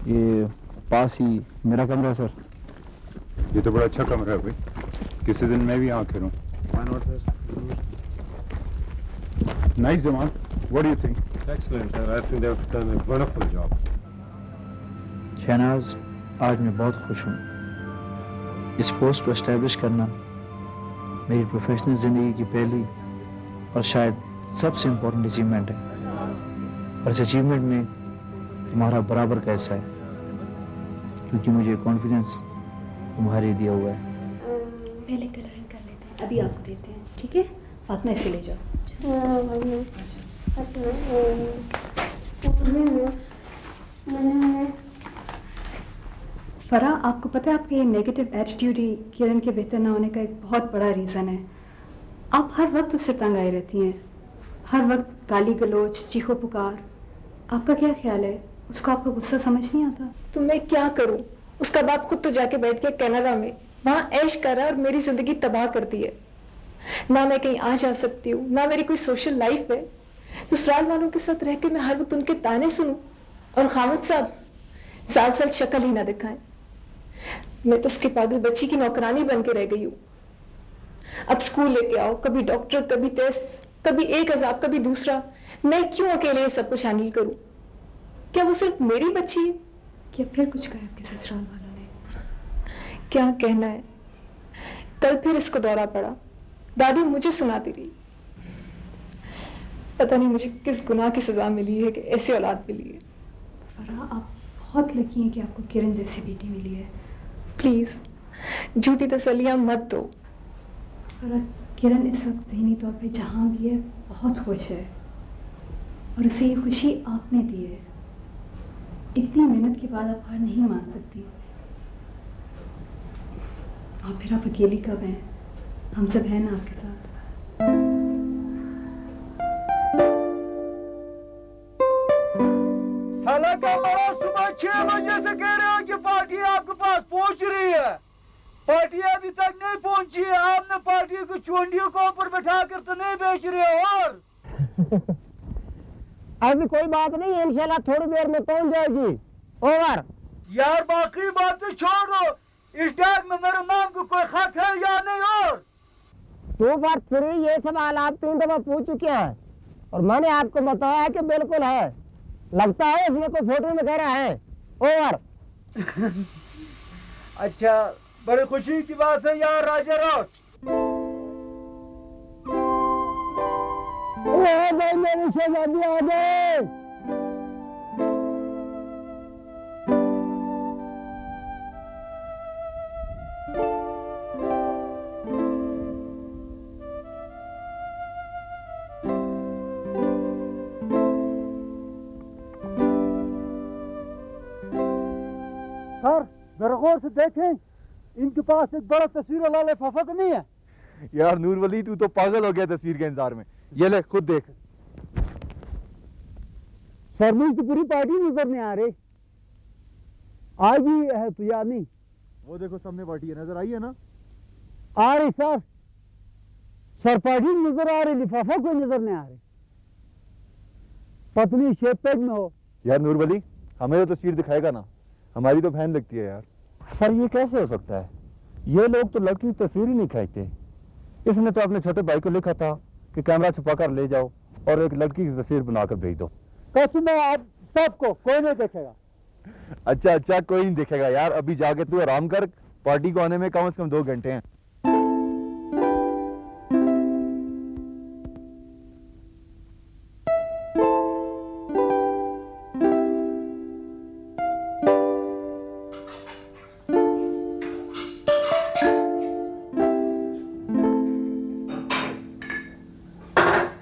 ये पास ही मेरा कमरा है सर। ये तो बड़ा अच्छा कमरा है भाई, किसी दिन मैं भी यहाँ खेलूँ। Nice, Jamal. What do you think? Excellent, sir. I think they've done a wonderful job. Shehnaaz, आज मैं बहुत खुश हूँ। इस पोस्ट को एस्टैब्लिश करना मेरी प्रोफेशनल ज़िंदगी की पहली और शायद सबसे इम्पोर्टेंट अचीवमेंट है, और इस अचीवमेंट में तुम्हारा बराबर का हिस्सा है, क्योंकि मुझे कॉन्फिडेंस तुम्हारे दिया हुआ है। पहले कलरिंग कर लेते हैं, अभी आपको देते हैं, ठीक है? फातिमा इसे ले जाओ। फरा, आपको पता है आपका ये नेगेटिव एटीट्यूड ही किरण के बेहतर ना होने का एक बहुत बड़ा रीज़न है। आप हर वक्त उससे तंग आई रहती हैं, हर वक्त गाली गलोच, चीखो पुकार। आपका क्या ख्याल है, उसको आपका गुस्सा समझ नहीं आता? तो मैं क्या करूं? उसका बाप खुद तो जाके बैठ गया कनाडा में, वहां ऐश कर रहा है और मेरी जिंदगी तबाह कर दी है। ना मैं कहीं आ जा सकती हूँ, ना मेरी कोई सोशल लाइफ है। ससुराल वालों के साथ रह के मैं हर वक्त उनके ताने सुनूं, और खामिद साहब साल साल शक्ल ही ना दिखाएं। मैं तो उसकी पागल बच्ची की नौकरानी बन के रह गई हूँ। अब स्कूल लेके आओ, कभी डॉक्टर, कभी टेस्ट, कभी एक अजाब कभी दूसरा। मैं क्यों अकेले ये सब कुछ हैंडल करूं? क्या वो सिर्फ मेरी बच्ची है? क्या फिर कुछ कहा आपके ससुराल वालों ने? क्या कहना है, कल फिर इसको दौरा पड़ा। दादी मुझे सुनाती रही। पता नहीं मुझे किस गुनाह की सजा मिली है कि ऐसी औलाद मिली है। फरा, आप बहुत लकी हैं कि आपको किरण जैसी बेटी मिली है। प्लीज झूठी तसल्लियां मत दो। फरा, किरण इस वक्त ज़हनी तौर पे जहाँ भी है बहुत खुश है, और उसे ये खुशी आपने दी है। इतनी मेहनत के बाद आप हार नहीं मान सकती। और फिर आप अकेली कब हैं? हम सब हैं ना आपके साथ। हालांकि हमारा सुबह 6 बजे से कह रहे हो कि पार्टी आपके पास पहुंच रही है, पार्टी अभी तक नहीं पहुंची है। आपने पार्टी को चुंडियों को ऊपर बैठा कर तो नहीं बेच रहे हो। और अभी कोई बात नहीं, इंशाल्लाह थोड़ी देर में पहुंच जाएगी। ओवर। यार बाकी बातें छोड़ो, इस डैग में मेरे नाम को कोई खत है या नहीं? और 2 बार 3 ये सवाल आप 3 दफा पूछ चुके हैं, और मैंने आपको बताया है कि बिल्कुल है। लगता है इसमें कोई फोटो में कह रहा है। ओवर। अच्छा, बड़ी खुशी की बात है यार राजा राउत। मेरी शहजादी आ गई। सर जरा गौर से देखें, इनके पास एक बड़ा तस्वीर वाला लिफाफा तो नहीं है? यार नूर वली, तू तो पागल हो गया तस्वीर के इंतजार में। ये ले खुद देख। सर मुझे तो पूरी पार्टी नजर नहीं आ रही। आज ही है तो याद नहीं। वो देखो सामने पार्टी है, नजर आई है ना? आ रही सर, सर पार्टी नजर आ रही, लिफाफा कोई नजर नहीं आ रही। पत्नी शेप पैक में हो। यार नूर वली, हमें तो तस्वीर दिखाएगा ना, हमारी तो बहन लगती है यार। सर ये कैसे हो सकता है? ये लोग तो लड़की की तस्वीर ही नहीं खींचते। इसने तो अपने छोटे भाई को लिखा था कि कैमरा छुपा कर ले जाओ और एक लड़की की तस्वीर बनाकर भेज दो। कसम है आप सबको, कोई नहीं देखेगा। अच्छा अच्छा, कोई नहीं देखेगा यार। अभी जाके तू आराम कर, पार्टी को आने में कम से कम 2 घंटे हैं।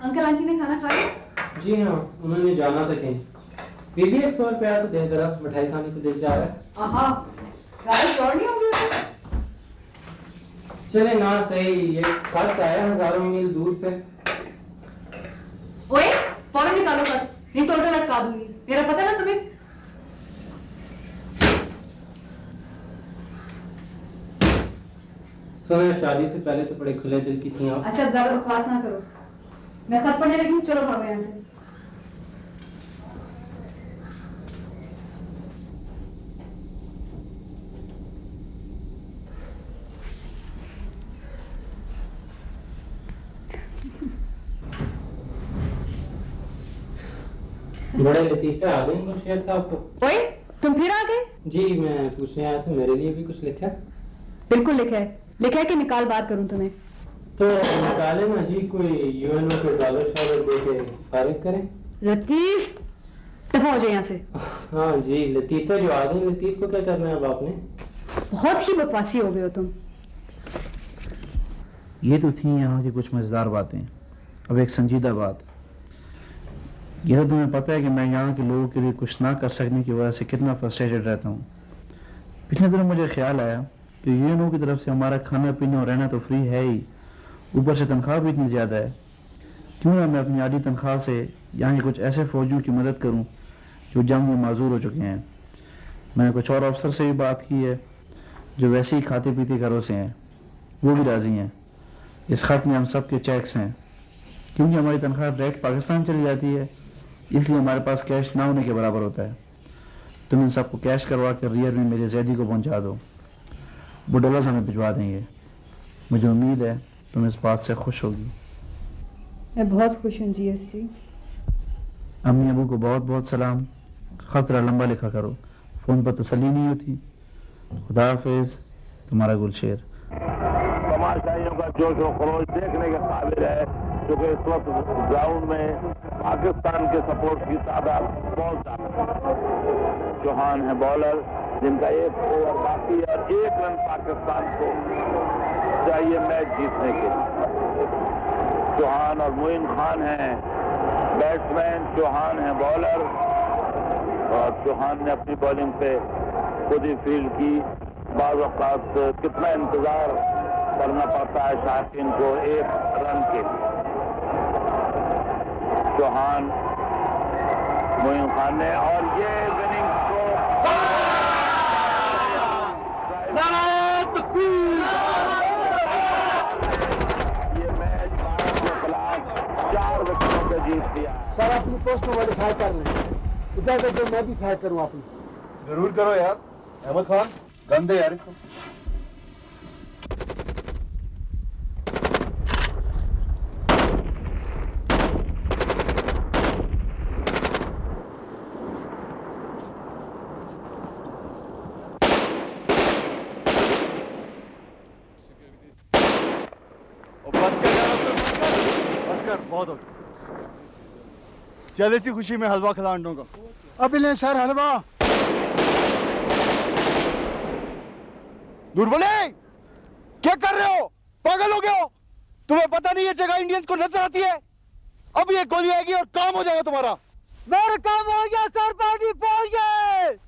अंकल आंटी ने खाना खाया? जी हाँ, उन्होंने जाना था कहीं। बीबी 100 रुपया तो दे, जरा मिठाई खाने को दे जा रहा है। आहा, ज़्यादा चौड़ नहीं हो गया? चले ना सही, ये खत आया हजारों मील दूर से। ओए, फौरन निकालो खत, नहीं तो उल्टा लटका दूंगी। मेरा पता है ना तुम्हें। सुना, शादी से पहले तो बड़े खुले दिल की थी आप। अच्छा, ज्यादा बकवास ना करो, मैं खत पढ़ने लगी हूँ। चलो भागो यहाँ से। बड़े लतीफे आ गए गुलशेर साहब को। ओए, तुम फिर आ गए? जी मैं पूछने आया था, मेरे लिए भी कुछ लिखा? बिल्कुल लिखा है। लिखा है कि निकाल बात करूं तुम्हें? तो निकाले ना जी, कोई यूएनओ को डॉलर शॉलर दे के फारिग करें। लतीफ, दफा हो जाए यहाँ से। हाँ जी, लतीफे जो आ गए, लतीफ को क्या करना है अब आपने? बहुत ही बकवासी हो गए हो तुम। ये तो थी यहाँ की कुछ मज़ेदार बातें। अब एक संजीदा बात। यह तो तुम्हें पता है कि मैं यहाँ के लोगों के लिए कुछ ना कर सकने की वजह से कितना फ्रस्ट्रेटेड रहता हूँ। पिछले दिनों मुझे ख्याल आया कि यूएनओ की तरफ से हमारा खाना पीना और रहना तो फ्री है ही, ऊपर से तनख्वाह भी इतनी ज़्यादा है। क्यों ना मैं अपनी आधी तनख्वाह से यहाँ के कुछ ऐसे फ़ौजियों की मदद करूँ जो जंग में माजूर हो चुके हैं। मैंने कुछ और अफसर से भी बात की है जो वैसे ही खाते पीते घरों से हैं, वो भी राज़ी हैं। इस खत में हम सब के चेक्स हैं, क्योंकि हमारी तनख्वाह डायरेक्ट पाकिस्तान चली जाती है, इसलिए हमारे पास कैश ना होने के बराबर होता है। तुम इन सबको कैश करवा कर रियर में मेरे जैदी को पहुंचा दो, वो डॉलर्स हमें भिजवा देंगे। मुझे उम्मीद है तुम इस बात से खुश होगी। मैं बहुत खुश हूँ जीएस जी। अम्मी अबू को बहुत बहुत सलाम। खत जरा लंबा लिखा करो, फ़ोन पर तसल्ली नहीं होती। खुदा हाफिज़, तुम्हारा गुलशेर। तमाशाइयों का जोश और खरोश देखने के काबिल है, क्योंकि इस वक्त ग्राउंड में पाकिस्तान के सपोर्ट की तादाद बहुत ज्यादा है। चौहान है बॉलर, जिनका एक ओवर बाकी है और 1 रन पाकिस्तान को चाहिए मैच जीतने के लिए। चौहान और मोइन खान हैं बैट्समैन, चौहान है बॉलर, और चौहान ने अपनी बॉलिंग पे खुद ही फील्ड की। बाज़ औक़ात कितना इंतजार करना पड़ता है शाकिन को 1 रन के लिए। चौहान, मोइन खान ने, और ये विनिंग ये मैच भारत के खिलाफ 4 विकेटों पे जीत दिया। सर अपनी पोस्ट में मॉडिफाई कर लें, इजाजत दो मैं भी फायर करूं अपनी। जरूर करो यार। अहमद खान, गन दे यार इसको। बहुत हो चल, इसी खुशी में हलवा खिला अंडों का। अब लें सर हलवा। दूर बोले, क्या कर रहे हो? पागल हो गए हो? तुम्हें पता नहीं ये जगह इंडियंस को नजर आती है? अब ये गोली आएगी और काम हो जाएगा तुम्हारा। मेरा काम हो गया सर, पार्टी पहुंच गए।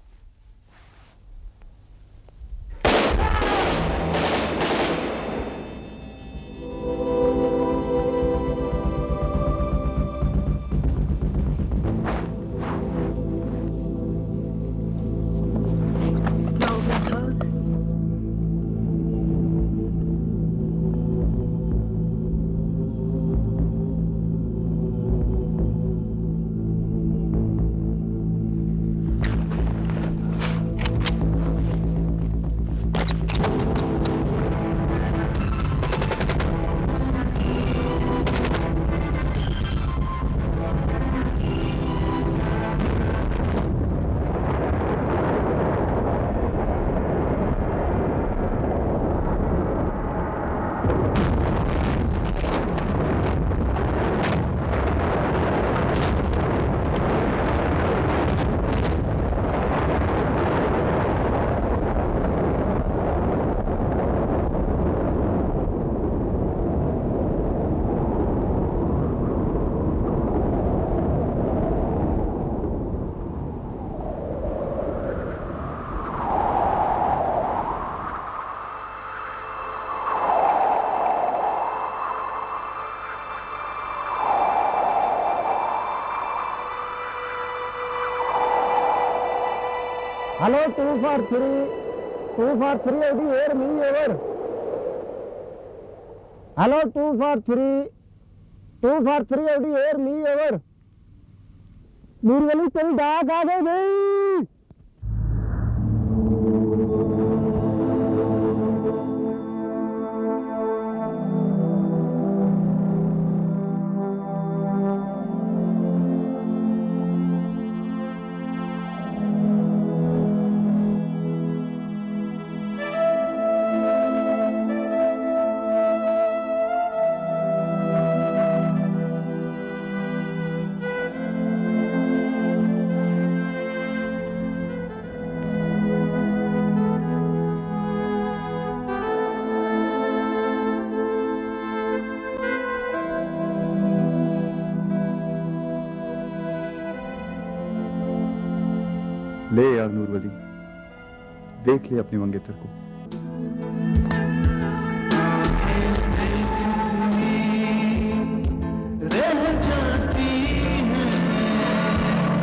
Hello 2 for 3 OD air me over. Hello 2 for 3 OD air me over. मेरी वाली तेरी डाक आ गई भाई। ले यार नूर वली, देख ले अपनी मंगेतर को।